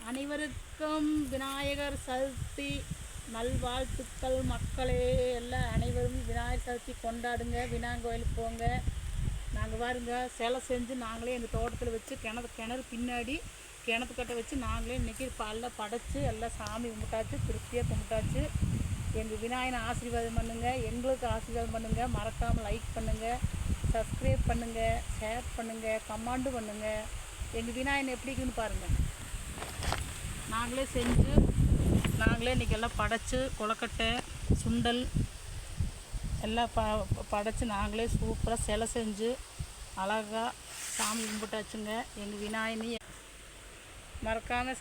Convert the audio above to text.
அனைவருக்கும் விநாயகர் சதுர்த்தி நல்வாழ்த்துக்கள் மக்களே. எல்லாம் அனைவரும் விநாயகர் சதுர்த்தி கொண்டாடுங்க. விநாயகர் கோயிலுக்கு போங்க. நாங்கள் பாருங்க சிலை செஞ்சு நாங்களே எங்கள் தோட்டத்தில் வச்சு கிணறு பின்னாடி கிணத்துக்கட்டை வச்சு நாங்களே இன்றைக்கி எல்லாம் படைச்சி எல்லாம் சாமி கும்பிட்டாச்சு, திருப்தியாக கும்பிட்டாச்சு. எங்கள் விநாயகனை ஆசீர்வாதம் பண்ணுங்கள், எங்களுக்கு ஆசீர்வாதம் பண்ணுங்கள். மறக்காமல் லைக் பண்ணுங்கள், சப்ஸ்கிரைப் பண்ணுங்கள், ஷேர் பண்ணுங்கள், கமெண்ட் பண்ணுங்கள். எங்கள் விநாயகன் எப்படி இருக்குன்னு பாருங்கள். நாங்களே செஞ்சு நாங்களே இன்றைக்கி எல்லாம் படைச்சி கொலக்கட்டை சுண்டல் எல்லாம் படைச்சி நாங்களே சூப்பராக சிலை செஞ்சு அழகாக சாமி கும்பிட்டாச்சுங்க. எங்கள் விநாயகனை மறக்காமல்